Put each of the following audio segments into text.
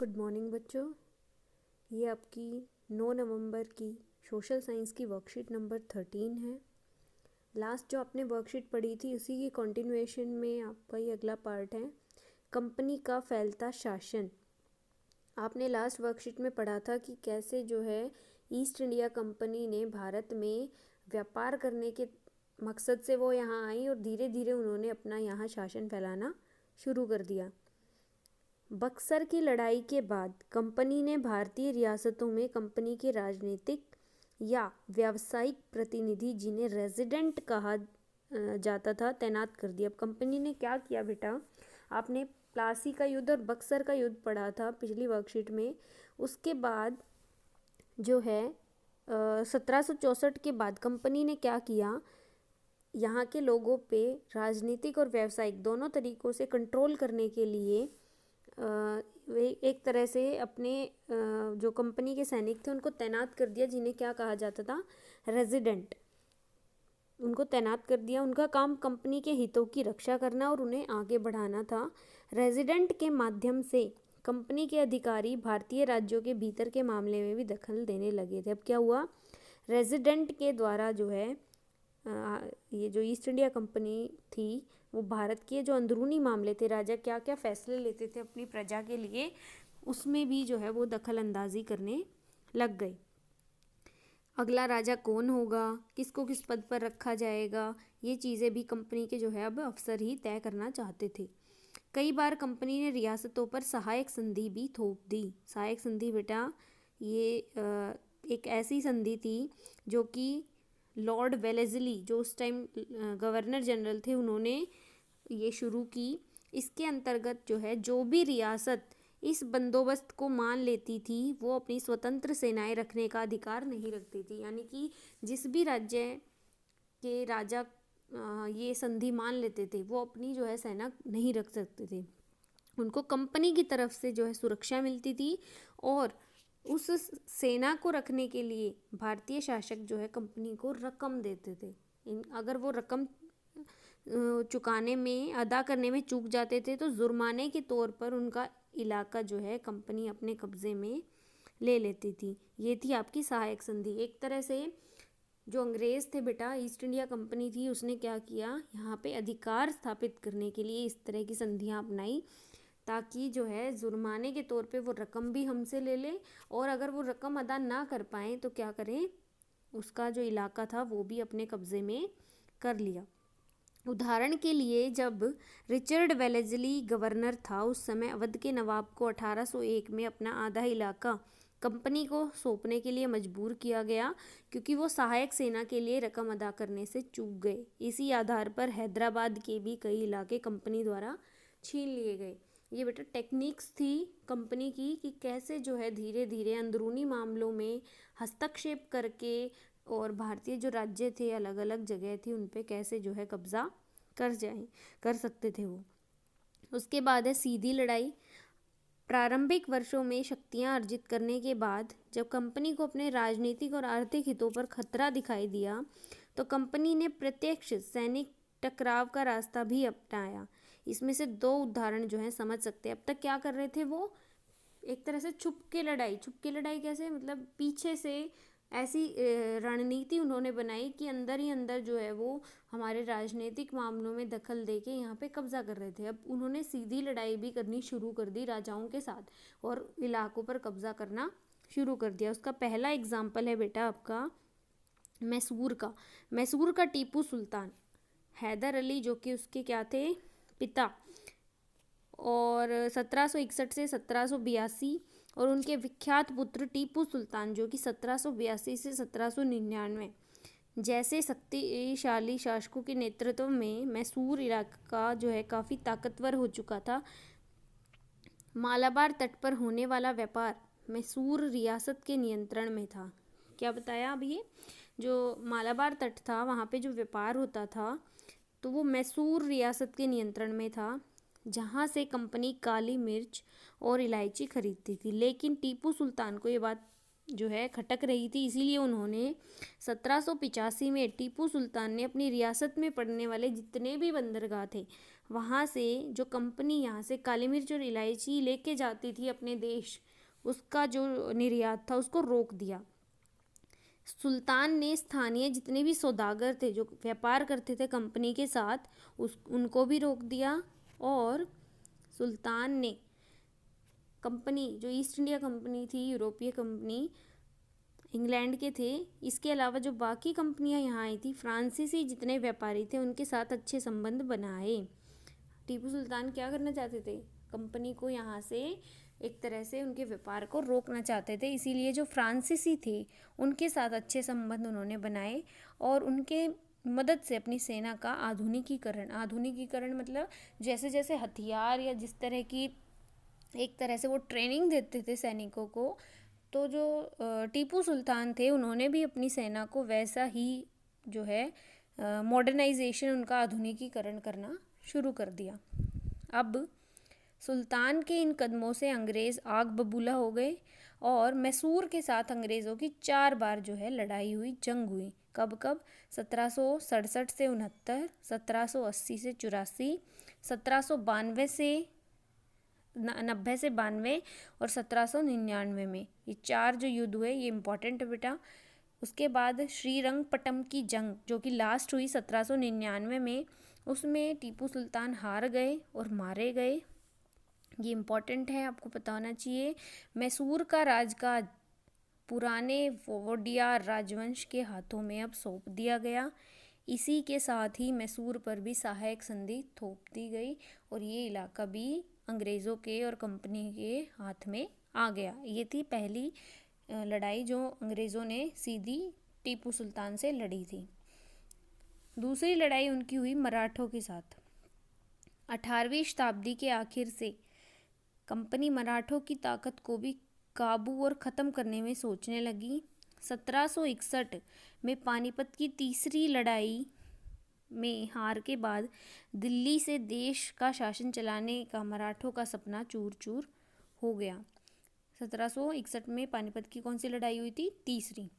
Good morning बच्चों। ये आपकी 9 नवंबर की सोशल साइंस की वर्कशीट नंबर 13 है। लास्ट जो आपने वर्कशीट पढ़ी थी उसी की कंटिन्यूएशन में आपका ये अगला पार्ट है, कंपनी का फैलता शासन। आपने लास्ट वर्कशीट में पढ़ा था कि कैसे जो है ईस्ट इंडिया कंपनी ने भारत में व्यापार करने के मकसद से वो यहाँ आई और धीरे धीरे उन्होंने अपना यहाँ शासन फैलाना शुरू कर दिया। बक्सर की लड़ाई के बाद कंपनी ने भारतीय रियासतों में कंपनी के राजनीतिक या व्यावसायिक प्रतिनिधि, जिन्हें रेजिडेंट कहा जाता था, तैनात कर दिया। अब कंपनी ने क्या किया बेटा, आपने प्लासी का युद्ध और बक्सर का युद्ध पढ़ा था पिछली वर्कशीट में। उसके बाद जो है 1764 के बाद कंपनी ने क्या किया, यहाँ के लोगों पे राजनीतिक और व्यावसायिक दोनों तरीक़ों से कंट्रोल करने के लिए वे एक तरह से अपने जो कंपनी के सैनिक थे उनको तैनात कर दिया, जिन्हें क्या कहा जाता था, रेजिडेंट। उनको तैनात कर दिया। उनका काम कंपनी के हितों की रक्षा करना और उन्हें आगे बढ़ाना था। रेजिडेंट के माध्यम से कंपनी के अधिकारी भारतीय राज्यों के भीतर के मामले में भी दखल देने लगे थे। अब क्या हुआ, रेजिडेंट के द्वारा जो है ये जो ईस्ट इंडिया कंपनी थी वो भारत के जो अंदरूनी मामले थे, राजा क्या क्या फैसले लेते थे अपनी प्रजा के लिए, उसमें भी जो है वो दखल अंदाजी करने लग गई। अगला राजा कौन होगा, किसको किस पद पर रखा जाएगा, ये चीज़ें भी कंपनी के जो है अब अफसर ही तय करना चाहते थे। कई बार कंपनी ने रियासतों पर सहायक संधि भी थोप दी। सहायक संधि बेटा ये एक ऐसी संधि थी जो कि लॉर्ड वेलेस्ली, जो उस टाइम गवर्नर जनरल थे, उन्होंने ये शुरू की। इसके अंतर्गत जो है जो भी रियासत इस बंदोबस्त को मान लेती थी वो अपनी स्वतंत्र सेनाएं रखने का अधिकार नहीं रखती थी। यानी कि जिस भी राज्य के राजा ये संधि मान लेते थे वो अपनी जो है सेना नहीं रख सकते थे। उनको कंपनी की तरफ से जो है सुरक्षा मिलती थी और उस सेना को रखने के लिए भारतीय शासक जो है कंपनी को रकम देते थे। अगर वो रकम चुकाने में, अदा करने में चूक जाते थे तो जुर्माने के तौर पर उनका इलाका जो है कंपनी अपने कब्जे में ले लेती थी। ये थी आपकी सहायक संधि। एक तरह से जो अंग्रेज़ थे बेटा, ईस्ट इंडिया कंपनी थी, उसने क्या किया, यहाँ पे अधिकार स्थापित करने के लिए इस तरह की संधियाँ अपनाई ताकि जो है जुर्माने के तौर पे वो रकम भी हमसे ले लें और अगर वो रकम अदा ना कर पाएँ तो क्या करें, उसका जो इलाका था वो भी अपने कब्जे में कर लिया। उदाहरण के लिए जब रिचर्ड वेलेस्ली गवर्नर था उस समय अवध के नवाब को 1801 में अपना आधा इलाका कंपनी को सौंपने के लिए मजबूर किया गया क्योंकि वो सहायक सेना के लिए रकम अदा करने से चूक गए। इसी आधार पर हैदराबाद के भी कई इलाके कंपनी द्वारा छीन लिए गए। ये बेटा टेक्निक्स थी कंपनी की कि कैसे जो है धीरे धीरे अंदरूनी मामलों में हस्तक्षेप करके और भारतीय जो राज्य थे, अलग अलग जगह थी, उन पे कैसे जो है कब्जा कर सकते थे वो। उसके बाद है सीधी लड़ाई। प्रारंभिक वर्षों में शक्तियां अर्जित करने के बाद जब कंपनी को अपने राजनीतिक और आर्थिक हितों पर खतरा दिखाई दिया तो कंपनी ने प्रत्यक्ष सैनिक टकराव का रास्ता भी अपनाया। इसमें से दो उदाहरण जो हैं समझ सकते हैं। अब तक क्या कर रहे थे वो, एक तरह से छुप के लड़ाई कैसे, मतलब पीछे से ऐसी रणनीति उन्होंने बनाई कि अंदर ही अंदर जो है वो हमारे राजनीतिक मामलों में दखल देके यहाँ पे कब्जा कर रहे थे। अब उन्होंने सीधी लड़ाई भी करनी शुरू कर दी राजाओं के साथ और इलाकों पर कब्जा करना शुरू कर दिया। उसका पहला एग्जाम्पल है बेटा आपका मैसूर का टीपू सुल्तान, हैदर अली जो कि उसके क्या थे, पिता, और 1761 से 1782 और उनके विख्यात पुत्र टीपू सुल्तान जो कि 1782 से 1799 जैसे शक्तिशाली शासकों के नेतृत्व में मैसूर इलाका जो है काफ़ी ताकतवर हो चुका था। मालाबार तट पर होने वाला व्यापार मैसूर रियासत के नियंत्रण में था। क्या बताया अब, ये जो मालाबार तट था वहाँ पे जो व्यापार होता था तो वो मैसूर रियासत के नियंत्रण में था, जहाँ से कंपनी काली मिर्च और इलायची खरीदती थी। लेकिन टीपू सुल्तान को ये बात जो है खटक रही थी, इसीलिए उन्होंने 1785 में टीपू सुल्तान ने अपनी रियासत में पड़ने वाले जितने भी बंदरगाह थे वहाँ से जो कंपनी यहाँ से काली मिर्च और इलायची लेके जाती थी अपने देश, उसका जो निर्यात था उसको रोक दिया। सुल्तान ने स्थानीय जितने भी सौदागर थे जो व्यापार करते थे कंपनी के साथ उनको भी रोक दिया। और सुल्तान ने कंपनी जो ईस्ट इंडिया कंपनी थी, यूरोपीय कंपनी, इंग्लैंड के थे, इसके अलावा जो बाकी कंपनियां यहाँ आई थी, फ्रांसीसी जितने व्यापारी थे उनके साथ अच्छे संबंध बनाए। टीपू सुल्तान क्या करना चाहते थे? कंपनी को यहाँ से एक तरह से उनके व्यापार को रोकना चाहते थे, इसीलिए जो फ्रांसीसी थे उनके साथ अच्छे संबंध उन्होंने बनाए और उनके मदद से अपनी सेना का आधुनिकीकरण मतलब जैसे जैसे हथियार या जिस तरह की एक तरह से वो ट्रेनिंग देते थे सैनिकों को, तो जो टीपू सुल्तान थे उन्होंने भी अपनी सेना को वैसा ही जो है मॉडर्नाइजेशन, उनका आधुनिकीकरण करना शुरू कर दिया। अब सुल्तान के इन कदमों से अंग्रेज़ आग बबूला हो गए और मैसूर के साथ अंग्रेज़ों की 4 बार जो है लड़ाई हुई, जंग हुई। कब कब? 1767 से 69, 1780 से 84, 1792 से 90 से 92 और 1799 में। ये 4 जो युद्ध हुए ये इम्पोर्टेंट है बेटा। उसके बाद श्रीरंगपट्टम की जंग जो कि लास्ट हुई 1799 में, उसमें टीपू सुल्तान हार गए और मारे गए। ये इम्पोर्टेंट है, आपको पता होना चाहिए। मैसूर का राजकाज पुराने वोडियार राजवंश के हाथों में अब सौंप दिया गया। इसी के साथ ही मैसूर पर भी सहायक संधि थोप दी गई और ये इलाका भी अंग्रेज़ों के और कंपनी के हाथ में आ गया। ये थी पहली लड़ाई जो अंग्रेज़ों ने सीधी टीपू सुल्तान से लड़ी थी। दूसरी लड़ाई उनकी हुई मराठों के साथ। 18वीं शताब्दी के आखिर से कंपनी मराठों की ताकत को भी काबू और ख़त्म करने में सोचने लगी। 1761 में पानीपत की तीसरी लड़ाई में हार के बाद दिल्ली से देश का शासन चलाने का मराठों का सपना चूर चूर हो गया। 1761 में पानीपत की कौन सी लड़ाई हुई थी? तीसरी।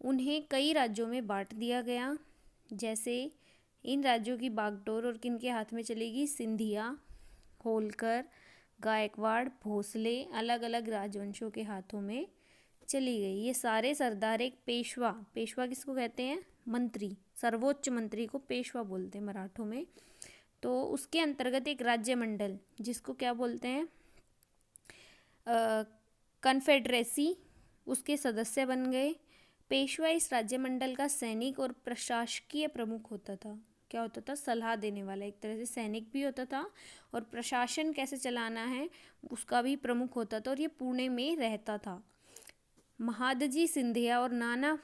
उन्हें कई राज्यों में बांट दिया गया, जैसे इन राज्यों की बागडोर और किन के हाथ में चलेगी? सिंधिया, होलकर, गायकवाड़, भोसले, अलग अलग राजवंशों के हाथों में चली गई। ये सारे सरदार एक पेशवा किसको कहते हैं? मंत्री, सर्वोच्च मंत्री को पेशवा बोलते हैं मराठों में। तो उसके अंतर्गत एक राज्य मंडल जिसको क्या बोलते हैं? कन्फेडरेसी, उसके सदस्य बन गए। पेशवा इस राज्य मंडल का सैनिक और प्रशासकीय प्रमुख होता था। क्या होता था? सलाह देने वाला, एक तरह से सैनिक भी होता था और प्रशासन कैसे चलाना है उसका भी प्रमुख होता था और ये पुणे में रहता था। महादजी सिंधिया और नाना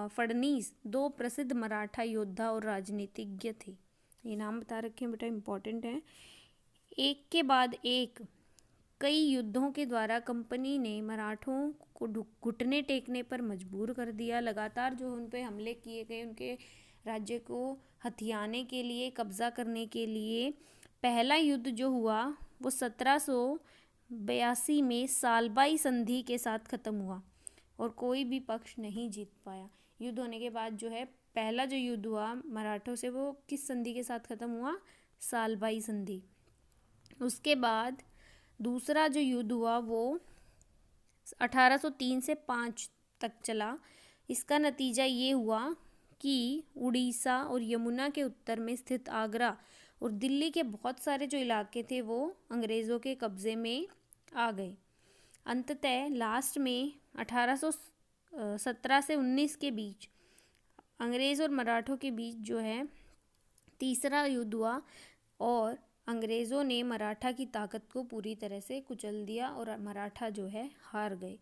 फडनीस 2 प्रसिद्ध मराठा योद्धा और राजनीतिज्ञ थे। ये नाम बता रखे हैं बेटा, इंपॉर्टेंट है। एक के बाद एक कई युद्धों के द्वारा कंपनी ने मराठों को घुटने टेकने पर मजबूर कर दिया। लगातार जो उन पे हमले किए गए उनके राज्य को हथियाने के लिए, कब्जा करने के लिए। पहला युद्ध जो हुआ वो 1782 में सालबाई संधि के साथ ख़त्म हुआ और कोई भी पक्ष नहीं जीत पाया। युद्ध होने के बाद जो है पहला जो युद्ध हुआ मराठों से वो किस संधि के साथ ख़त्म हुआ? सालबाई संधि। उसके बाद दूसरा जो युद्ध हुआ वो 1803 से 5 तक चला। इसका नतीजा ये हुआ कि उड़ीसा और यमुना के उत्तर में स्थित आगरा और दिल्ली के बहुत सारे जो इलाके थे वो अंग्रेज़ों के कब्ज़े में आ गए। अंततः लास्ट में 1817 से 19 के बीच अंग्रेज़ और मराठों के बीच जो है तीसरा युद्ध हुआ और अंग्रेज़ों ने मराठा की ताकत को पूरी तरह से कुचल दिया और मराठा जो है हार गए।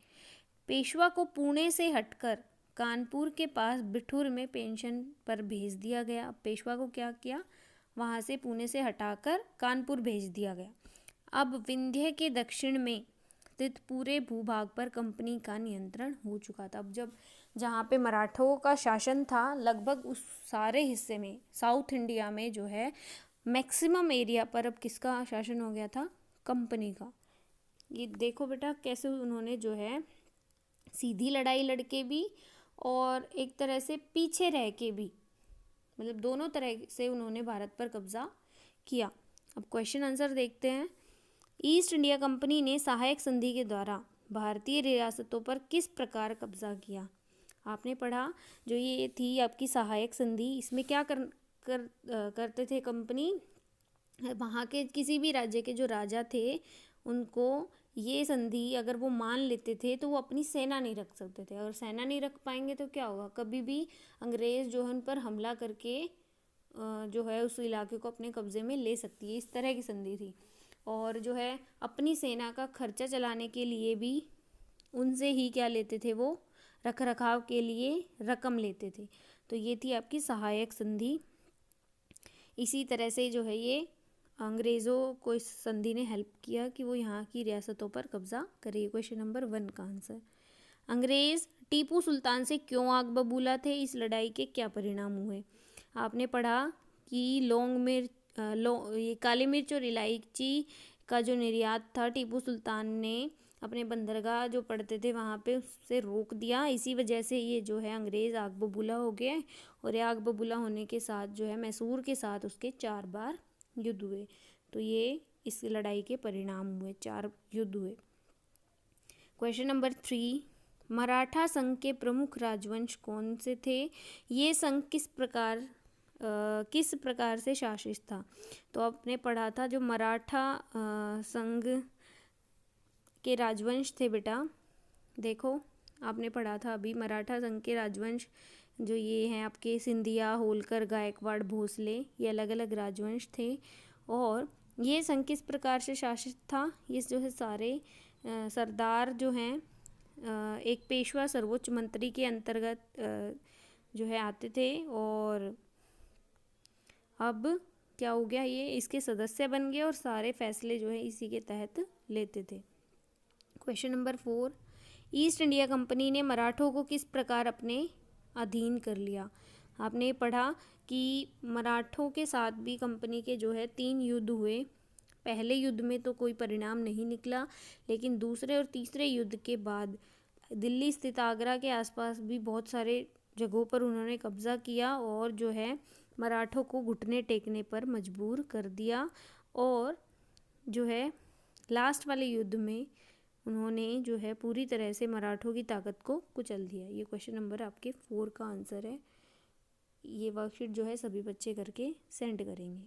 पेशवा को पुणे से हटकर कानपुर के पास बिठूर में पेंशन पर भेज दिया गया। पेशवा को क्या किया? वहाँ से पुणे से हटाकर कानपुर भेज दिया गया। अब विंध्य के दक्षिण में स्थित पूरे भूभाग पर कंपनी का नियंत्रण हो चुका था। अब जब जहाँ पे मराठों का शासन था लगभग उस सारे हिस्से में, साउथ इंडिया में जो है मैक्सिमम एरिया पर अब किसका शासन हो गया था? कंपनी का। ये देखो बेटा कैसे उन्होंने जो है सीधी लड़ाई लड़के भी और एक तरह से पीछे रह के भी, मतलब दोनों तरह से उन्होंने भारत पर कब्जा किया। अब क्वेश्चन आंसर देखते हैं। ईस्ट इंडिया कंपनी ने सहायक संधि के द्वारा भारतीय रियासतों पर किस प्रकार कब्जा किया। आपने पढ़ा जो ये थी आपकी सहायक संधि, इसमें क्या करते थे कंपनी, वहाँ के किसी भी राज्य के जो राजा थे उनको ये संधि अगर वो मान लेते थे तो वो अपनी सेना नहीं रख सकते थे। अगर सेना नहीं रख पाएंगे तो क्या होगा, कभी भी अंग्रेज़ जो है उन पर हमला करके जो है उस इलाके को अपने कब्ज़े में ले सकती है। इस तरह की संधि थी। और जो है अपनी सेना का खर्चा चलाने के लिए भी उनसे ही क्या लेते थे, वो रख रखाव के लिए रकम लेते थे। तो ये थी आपकी सहायक संधि। इसी तरह से जो है ये अंग्रेज़ों को इस संधि ने हेल्प किया कि वो यहाँ की रियासतों पर कब्जा करे। क्वेश्चन नंबर 1 का आंसर। अंग्रेज़ टीपू सुल्तान से क्यों आग बबूला थे, इस लड़ाई के क्या परिणाम हुए। आपने पढ़ा कि ये काली मिर्च और इलायची का जो निर्यात था टीपू सुल्तान ने अपने बंदरगाह जो पड़ते थे वहाँ पे उससे रोक दिया। इसी वजह से ये जो है अंग्रेज़ आग बबूला हो गए। और ये आग बबूला होने के साथ जो है मैसूर के साथ उसके 4 बार युद्ध हुए। तो ये इस लड़ाई के परिणाम हुए, 4 युद्ध हुए। क्वेश्चन नंबर 3, मराठा संघ के प्रमुख राजवंश कौन से थे। ये संघ किस प्रकार से शासित था। तो आपने पढ़ा था जो मराठा संघ के राजवंश थे बेटा, देखो आपने पढ़ा था अभी मराठा संघ के राजवंश जो ये हैं आपके सिंधिया, होलकर, गायकवाड़, भोसले, ये अलग अलग राजवंश थे। और ये संघ किस प्रकार से शासित था। ये जो है सारे सरदार जो हैं एक पेशवा सर्वोच्च मंत्री के अंतर्गत जो है आते थे। और अब क्या हो गया, ये इसके सदस्य बन गए और सारे फैसले जो है इसी के तहत लेते थे। Question number 4, east India company ने मराठों को किस प्रकार अपने अधीन कर लिया। आपने पढ़ा कि मराठों के साथ भी कंपनी के जो है 3 युद्ध हुए। पहले युद्ध में तो कोई परिणाम नहीं निकला, लेकिन दूसरे और तीसरे युद्ध के बाद दिल्ली स्थित आगरा के आसपास भी बहुत सारे जगहों पर उन्होंने कब्जा किया और जो है मराठों को घुटने टेकने पर मजबूर कर दिया। और जो है लास्ट वाले युद्ध में उन्होंने जो है पूरी तरह से मराठों की ताकत को कुचल दिया। ये क्वेश्चन नंबर आपके 4 का आंसर है। ये वर्कशीट जो है सभी बच्चे करके सेंड करेंगे।